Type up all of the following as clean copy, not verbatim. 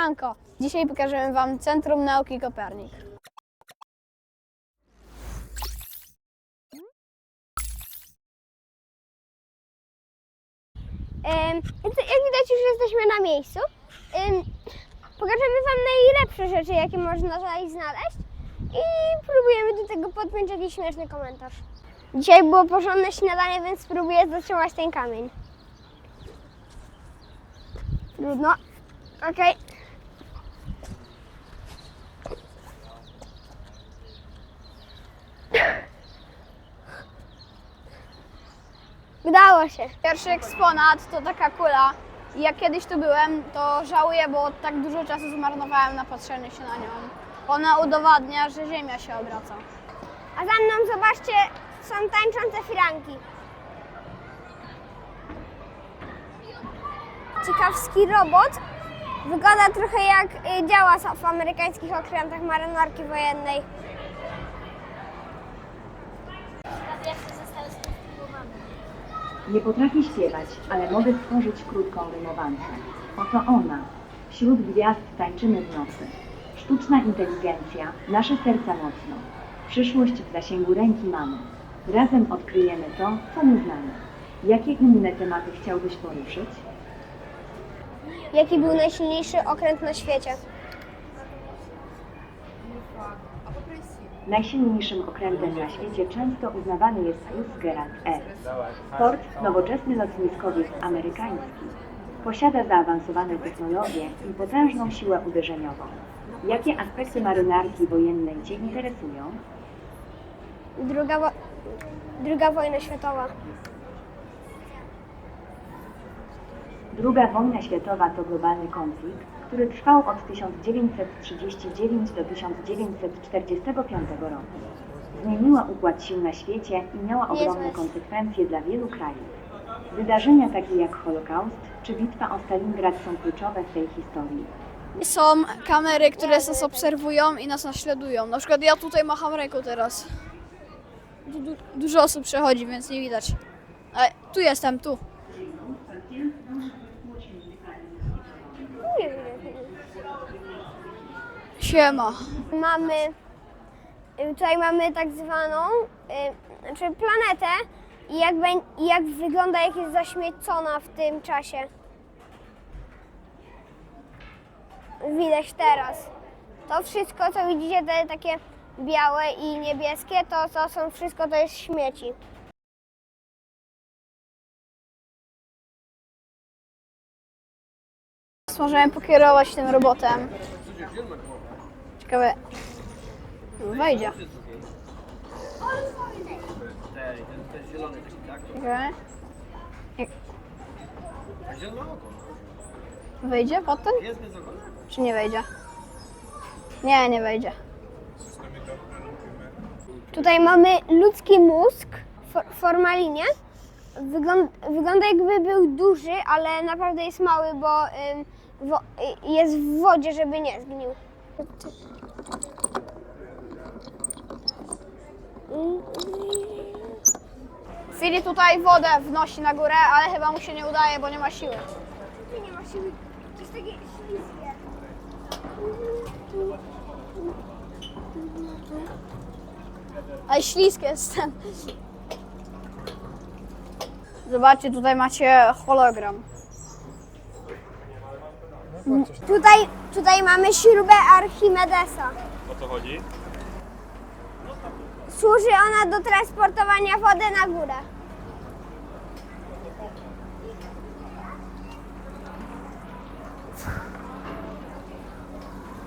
Siemanko! Dzisiaj pokażemy Wam Centrum Nauki Kopernik. Jak widać, już jesteśmy na miejscu. Pokażemy Wam najlepsze rzeczy, jakie można tutaj znaleźć i próbujemy do tego podpiąć jakiś śmieszny komentarz. Dzisiaj było porządne śniadanie, więc spróbuję zatrzymać ten kamień. Trudno. Okej. Udało się. Pierwszy eksponat to taka kula. I jak kiedyś tu byłem, to żałuję, bo tak dużo czasu zmarnowałem na patrzenie się na nią. Ona udowadnia, że Ziemia się obraca. A za mną, zobaczcie, są tańczące firanki. Ciekawski robot. Wygląda trochę jak działa w amerykańskich okrętach marynarki wojennej. Nie potrafię śpiewać, ale mogę stworzyć krótką rymowankę. Oto ona. Wśród gwiazd tańczymy w nocy. Sztuczna inteligencja, nasze serca mocno. Przyszłość w zasięgu ręki mamy. Razem odkryjemy to, co nie znamy. Jakie inne tematy chciałbyś poruszyć? Jaki był najsilniejszy okręt na świecie? Najsilniejszym okrętem na świecie często uznawany jest Fitzgerald R. Ford, nowoczesny lotniskowiec amerykański, posiada zaawansowane technologie i potężną siłę uderzeniową. Jakie aspekty marynarki wojennej Cię interesują? Druga wojna światowa. II wojna światowa to globalny konflikt, który trwał od 1939 do 1945 roku. Zmieniła układ sił na świecie i miała ogromne konsekwencje dla wielu krajów. Wydarzenia takie jak Holokaust czy bitwa o Stalingrad są kluczowe w tej historii. Są kamery, które nas obserwują i nas naśladują. Na przykład ja tutaj macham ręką teraz. Dużo osób przechodzi, więc nie widać. Ale tu jestem, tu. Siema. Tutaj mamy tak zwaną planetę i jak wygląda, jak jest zaśmiecona w tym czasie. Widać teraz. To wszystko, co widzicie, te takie białe i niebieskie, to są wszystko, to jest śmieci. Możemy pokierować tym robotem. Ciekawe. Wejdzie. Ten zielony taki, tak? Ciekawe. Zielone oko. Wejdzie potem? Jest bez ogona? Czy nie wejdzie? Nie, nie wejdzie. Tutaj mamy ludzki mózg w formalinie. Wygląda jakby był duży, ale naprawdę jest mały, bo jest w wodzie, żeby nie zgnił. Filip tutaj wodę wnosi na górę, ale chyba mu się nie udaje, bo nie ma siły. Nie ma siły, to jest takie śliskie. Ale śliskie jest ten. Zobaczcie, tutaj macie hologram. Tutaj mamy śrubę Archimedesa. O co chodzi? Służy ona do transportowania wody na górę.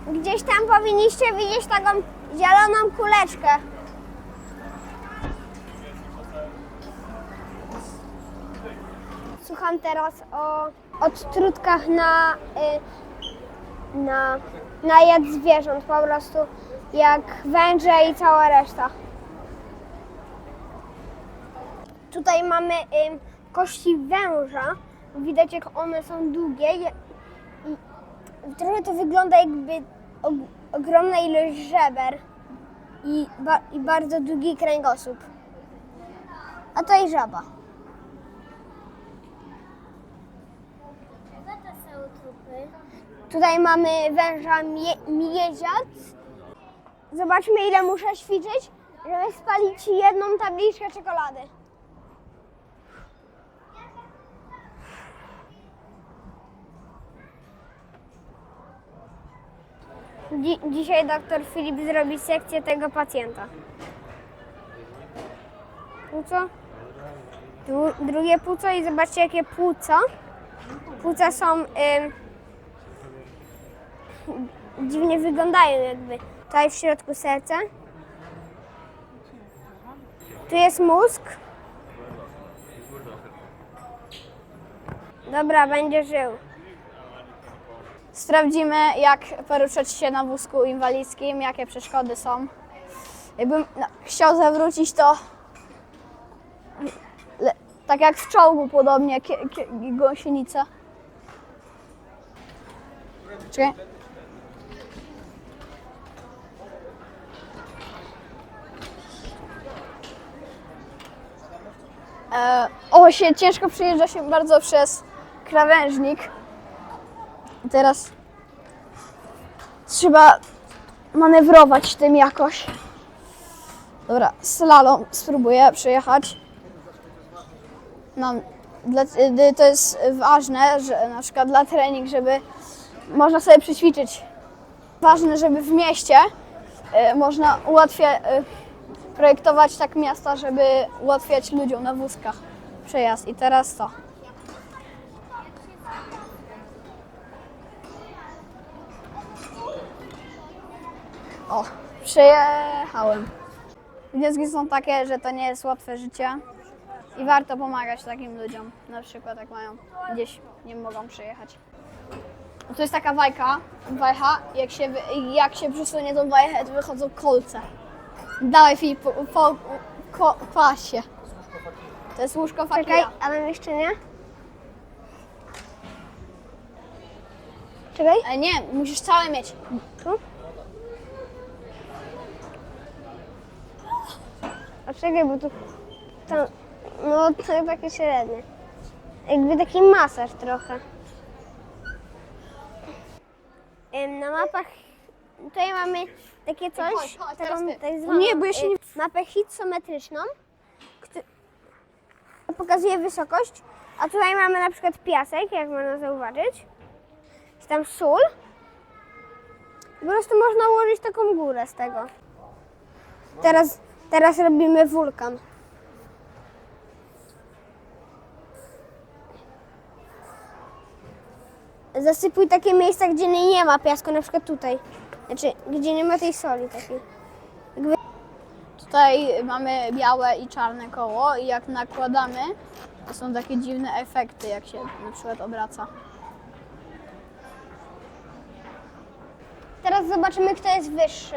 Gdzieś tam powinniście widzieć taką zieloną kuleczkę. Słucham teraz o odtrutkach na jad zwierząt, po prostu jak węże i cała reszta. Tutaj mamy kości węża, widać jak one są długie i trochę to wygląda jakby ogromna ilość żeber i bardzo długi kręgosłup. A to i żaba. Tutaj mamy węża miedziac. Zobaczmy, ile muszę ćwiczyć, żeby spalić jedną tabliczkę czekolady. Dzisiaj doktor Filip zrobi sekcję tego pacjenta. Płuco, drugie płuco i zobaczcie, jakie płuca. Płuca są dziwnie wyglądają jakby. Tutaj w środku serce. Tu jest mózg. Dobra, będzie żył. Sprawdzimy, jak poruszać się na wózku inwalidzkim, jakie przeszkody są. Jakbym chciał zawrócić, to tak jak w czołgu podobnie, gąsienica. Czekaj. Ciężko przejeżdża się bardzo przez krawężnik. Teraz trzeba manewrować tym jakoś. Dobra, slalom spróbuję przejechać. To jest ważne, że na przykład dla trening, żeby można sobie przećwiczyć. Ważne, żeby w mieście można projektować tak miasta, żeby ułatwiać ludziom na wózkach przejazd. I teraz to. O, przejechałem. Wnioski są takie, że to nie jest łatwe życie i warto pomagać takim ludziom, na przykład jak mają gdzieś, nie mogą przejechać. To jest taka wajcha, jak się przesunie tą wajchę, to wychodzą kolce. Dawaj Filip, kłaść się. To jest łóżko fakira. Czekaj, ale jeszcze nie. Czekaj. Ale nie, musisz całe mieć. Tu? A czekaj, bo tu... No to takie średnie. Jakby taki masaż trochę. Na mapach tutaj mamy takie coś, Chodź, teraz taką ty. tak zwaną Nie, bo ja się nie... mapę hidrometryczną, która pokazuje wysokość, a tutaj mamy na przykład piasek, jak można zauważyć, jest tam sól. Po prostu można ułożyć taką górę z tego. Teraz robimy wulkan. Zasypuj takie miejsca, gdzie nie ma piasku, na przykład tutaj. Znaczy, gdzie nie ma tej soli takiej. Tutaj mamy białe i czarne koło i jak nakładamy, to są takie dziwne efekty, jak się na przykład obraca. Teraz zobaczymy, kto jest wyższy.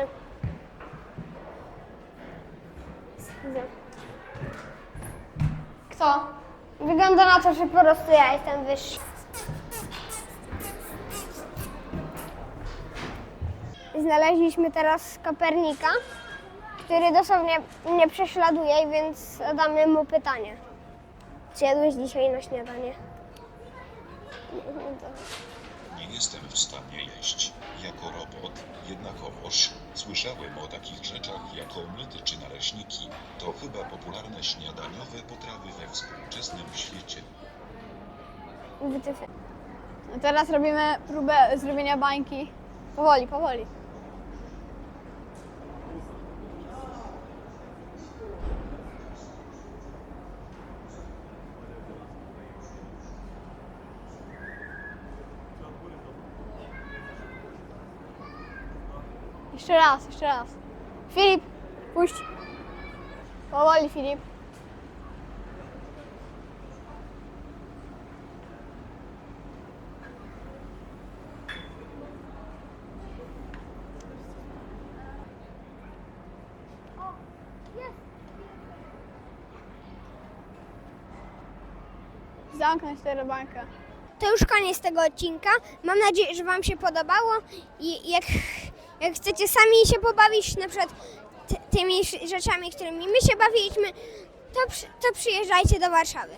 Kto? Wygląda na to, że po prostu ja jestem wyższy. Znaleźliśmy teraz Kopernika, który dosłownie mnie prześladuje, więc zadamy mu pytanie. Czy jadłeś dzisiaj na śniadanie? Nie jestem w stanie jeść jako robot, jednakowoż słyszałem o takich rzeczach jak omlety czy naleśniki. To chyba popularne śniadaniowe potrawy we współczesnym świecie. Wytyfy. Teraz robimy próbę zrobienia bańki. Powoli, powoli. Jeszcze raz, jeszcze raz. Filip, puść. Powoli, Filip. Zamknąć tę bańkę. To już koniec tego odcinka. Mam nadzieję, że Wam się podobało i jak chcecie sami się pobawić na przykład tymi rzeczami, którymi my się bawiliśmy, to przyjeżdżajcie do Warszawy.